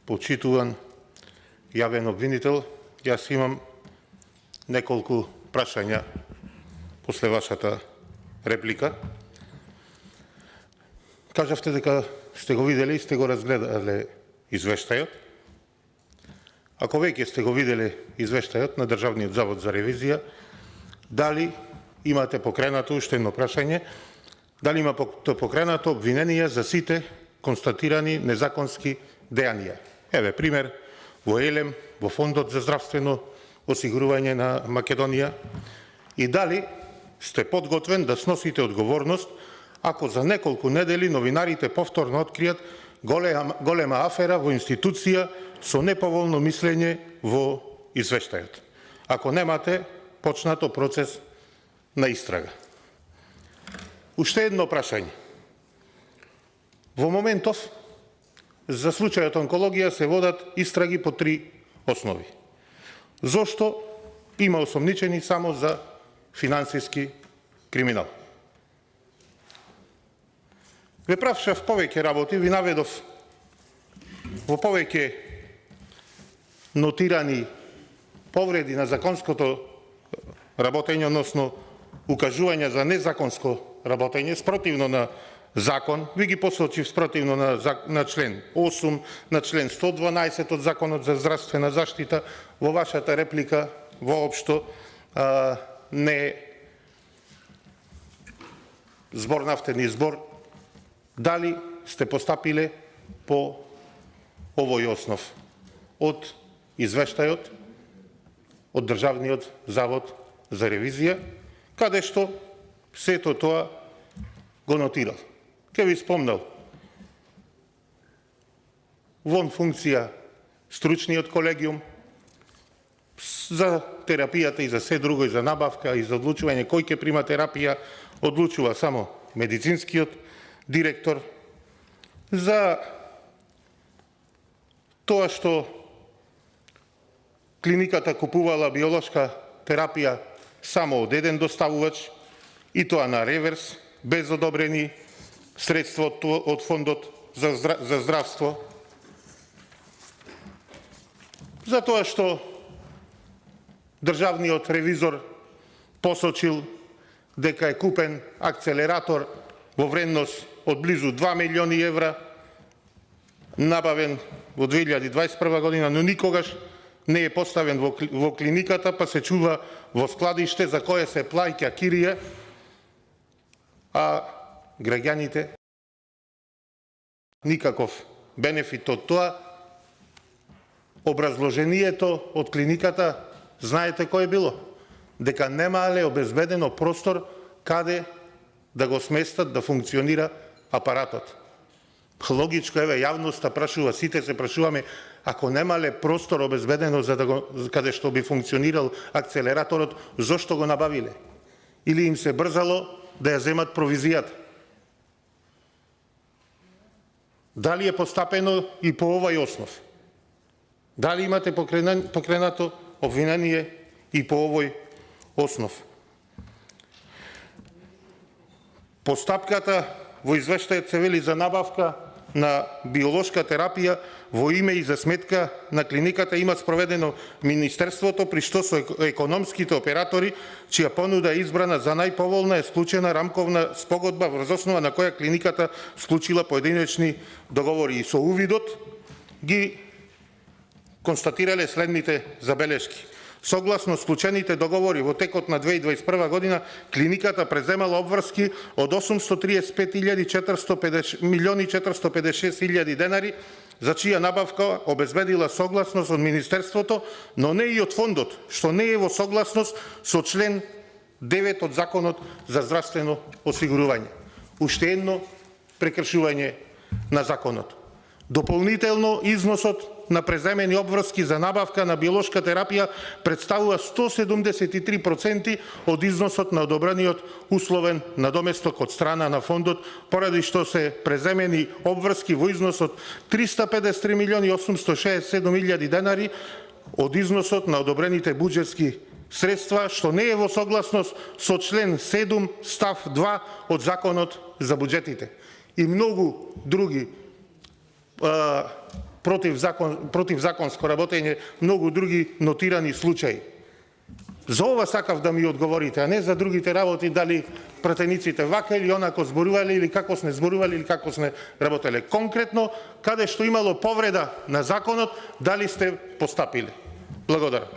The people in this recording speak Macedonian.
Почитуван јавен обвинител, јас имам неколку прашања после вашата реплика. Кажавте дека сте го видели и сте го разгледале извештајот. Ако веќе сте го видели извештајот на Државниот завод за ревизија, дали имате покренато, уште едно прашање, дали има покренато обвинение за сите констатирани незаконски дејанија? Еве пример, во ЕЛЕМ, во Фондот за здравствено осигурување на Македонија, и дали сте подготвен да сносите одговорност ако за неколку недели новинарите повторно откријат голема афера во институција со неповолно мислење во извештајот, ако немате почнато процес на истрага. Уште едно прашање. Во моментов, за случајот онкологија се водат истраги по 3 основи. Зошто има осомничени само за финансиски криминал? Ве прашав повеќе работи, ви наведов во повеќе нотирани повреди на законското работење, односно укажување за незаконско работење, спротивно на закон, ви ги посочив спротивно на член 8, на член 112 од Законот за здравствена заштита. Во вашата реплика воопшто не зборнавте ни збор дали сте постапиле по овој основ од извештајот од Државниот завод за ревизија, каде што сето тоа го нотирал. Ке ви спомнал вон функција стручниот колегиум за терапијата и за се друго, и за набавка, и за одлучување кој ќе прима терапија, одлучува само медицинскиот директор. За тоа што клиниката купувала биолошка терапија само од еден доставувач, и тоа на реверс, без одобрени средства од Фондот за здравство. За тоа што државниот ревизор посочил дека е купен акцелератор во вредност од близу 2 милиони евра, набавен во 2021 година, но никогаш не е поставен во клиниката, па се чува во складиште за кое се плаќа кирија, а граѓаните никаков бенефит од тоа. Образложението од клиниката, знаете кој било? Дека немале обезбедено простор каде да го сместат да функционира апаратот. Логичко, еве, јавноста прашува, сите се прашуваме, ако немале простор обезбедено за каде што би функционирал акцелераторот, зошто го набавиле? Или им се брзало да ја земат провизијата? Дали е постапено и по овој основ? Дали имате покренато обвинение и по овој основ? Постапката во извештајот се вели за набавка на биолошка терапија во име и за сметка на клиниката има спроведено Министерството, при што со економските оператори, чија понуда е избрана за најповолна, е склучена рамковна спогодба врз основа на која клиниката склучила поединечни договори. И со увидот ги констатирале следните забелешки. Согласно склучените договори во текот на 2021 година, клиниката преземала обврски од 835.456.000 денари, за чија набавка обезбедила согласност од Министерството, но не и од Фондот, што не е во согласност со член 9 од Законот за здравствено осигурување. Уште едно прекршување на законот. Дополнително, износот на преземени обврски за набавка на биолошка терапија представува 173% од износот на одобрениот условен надоместок од страна на Фондот, поради што се преземени обврски во износот 353.867.000 денари од износот на одобрените буџетски средства, што не е во согласност со член 7 став 2 од Законот за буџетите. И многу други противзаконско работење, многу други нотирани случаи. За ова сакав да ми одговорите, а не за другите работи, дали пратениците вака или онако зборувале, или како сме зборувале, или како сме работеле. Конкретно, каде што имало повреда на законот, дали сте постапиле. Благодарам.